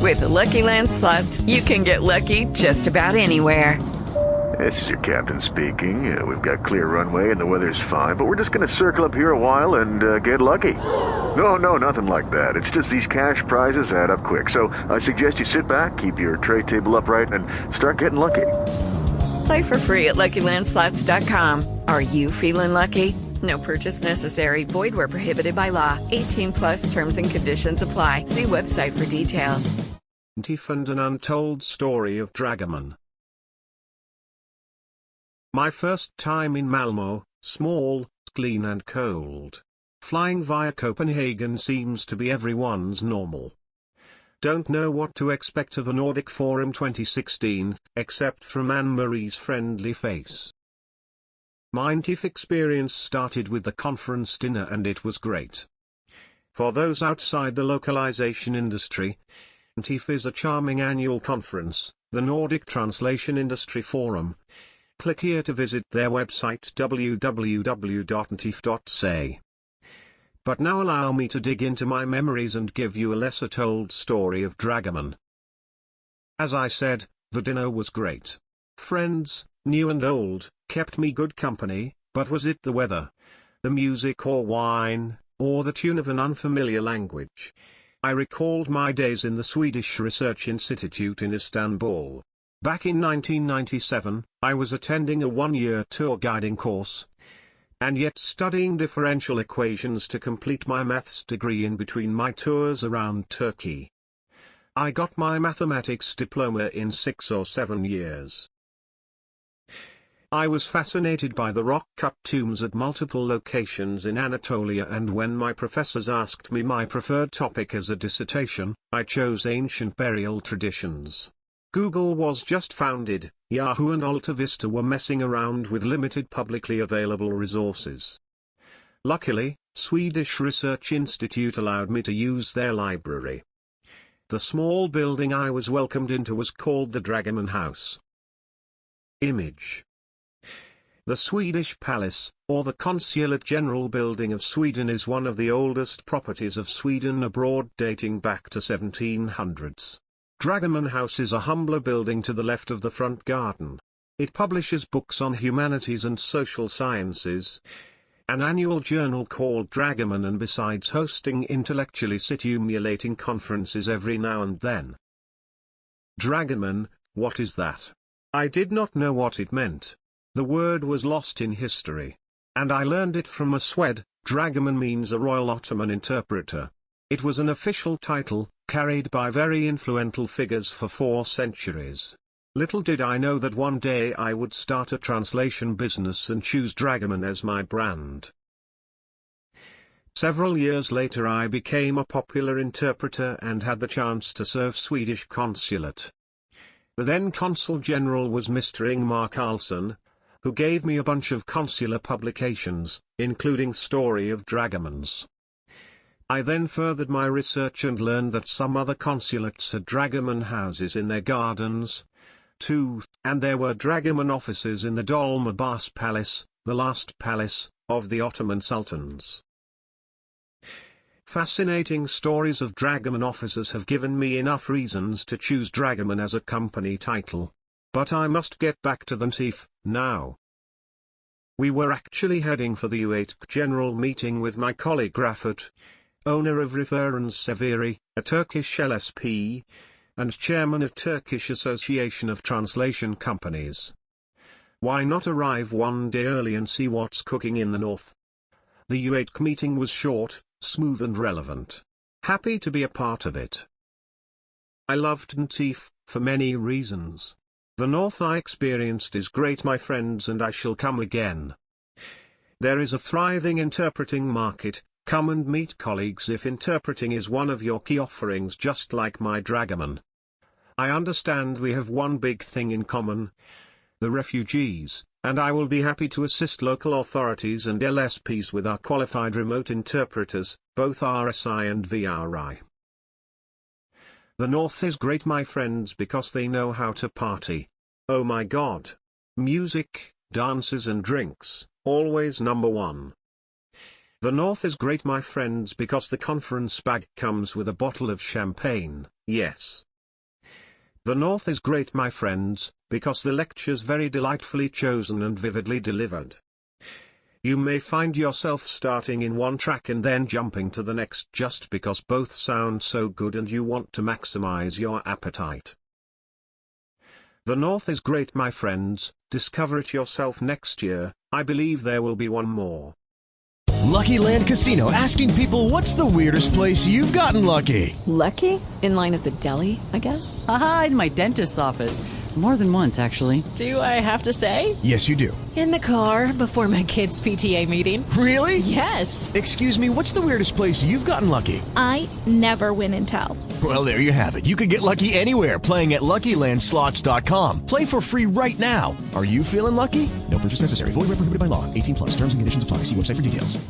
With the Lucky Land Slots, you can get lucky just about anywhere. This is your captain speaking. We've got clear runway and the weather's fine, but we're just going to circle up here a while and get lucky. No, nothing like that. It's just these cash prizes add up quick. So I suggest you sit back, keep your tray table upright, and start getting lucky. Play for free at LuckyLandSlots.com. Are you feeling lucky? No purchase necessary. Void where prohibited by law. 18 plus terms and conditions apply. See website for details. Ntif and an Untold Story of Dragoman. My first time in Malmö, small, clean and cold. Flying via Copenhagen seems to be everyone's normal. Don't know what to expect of a Nordic Forum 2016, except from Anne-Marie's friendly face. My Ntif experience started with the conference dinner and it was great. For those outside the localization industry, Ntif is a charming annual conference, the Nordic Translation Industry Forum. Click here to visit their website www.ntif.se. But now allow me to dig into my memories and give you a lesser told story of Dragoman. As I said, the dinner was great. Friends, new and old, kept me good company, but was it the weather, the music or wine, or the tune of an unfamiliar language? I recalled my days in the Swedish Research Institute in Istanbul. Back in 1997, I was attending a one-year tour guiding course, and yet studying differential equations to complete my maths degree in between my tours around Turkey. I got my mathematics diploma in 6 or 7 years. I was fascinated by the rock-cut tombs at multiple locations in Anatolia, and when my professors asked me my preferred topic as a dissertation, I chose ancient burial traditions. Google was just founded, Yahoo and AltaVista were messing around with limited publicly available resources. Luckily, Swedish Research Institute allowed me to use their library. The small building I was welcomed into was called the Dragoman House. Image. The Swedish Palace, or the Consulate General Building of Sweden, is one of the oldest properties of Sweden abroad, dating back to 1700s. Dragoman House is a humbler building to the left of the front garden. It publishes books on humanities and social sciences, an annual journal called Dragoman, and besides hosting intellectually stimulating conferences every now and then. Dragoman, what is that? I did not know what it meant. The word was lost in history. And I learned it from a Swede. Dragoman means a royal Ottoman interpreter. It was an official title, carried by very influential figures for 4 centuries. Little did I know that one day I would start a translation business and choose Dragoman as my brand. Several years later I became a popular interpreter and had the chance to serve Swedish consulate. The then Consul General was Mr. Ingmar Carlsson, who gave me a bunch of consular publications, including Story of Dragomans. I then furthered my research and learned that some other consulates had Dragoman houses in their gardens, too, and there were Dragoman offices in the Dolmabahce Palace, the last palace of the Ottoman sultans. Fascinating stories of Dragoman officers have given me enough reasons to choose Dragoman as a company title. But I must get back to the Ntif now. We were actually heading for the U8 general meeting with my colleague Rafat, owner of Reference Severi, a Turkish LSP, and chairman of Turkish Association of Translation Companies. Why not arrive one day early and see what's cooking in the north? The U8 meeting was short, smooth and relevant. Happy to be a part of it. I loved Ntif, for many reasons. The north I experienced is great, my friends, and I shall come again. There is a thriving interpreting market. Come and meet colleagues if interpreting is one of your key offerings, just like my Dragoman. I understand we have one big thing in common, the refugees, and I will be happy to assist local authorities and LSPs with our qualified remote interpreters, both RSI and VRI. The North is great, my friends, because they know how to party. Oh my God. Music, dances and drinks, always number one. The North is great, my friends, because the conference bag comes with a bottle of champagne, yes, The North is great, my friends, because the lecture's very delightfully chosen and vividly delivered. You may find yourself starting in one track and then jumping to the next just because both sound so good and you want to maximize your appetite. The North is great, my friends. Discover it yourself next year. I believe there will be one more. Lucky Land Casino, asking people, what's the weirdest place you've gotten lucky? Lucky? In line at the deli, I guess? Aha, in my dentist's office. More than once, actually. Do I have to say? Yes, you do. In the car before my kids' PTA meeting. Really? Yes. Excuse me, what's the weirdest place you've gotten lucky? I never win and tell. Well, there you have it. You can get lucky anywhere, playing at LuckyLandSlots.com. Play for free right now. Are you feeling lucky? No purchase necessary. Void where prohibited by law. 18+. Terms and conditions apply. See website for details.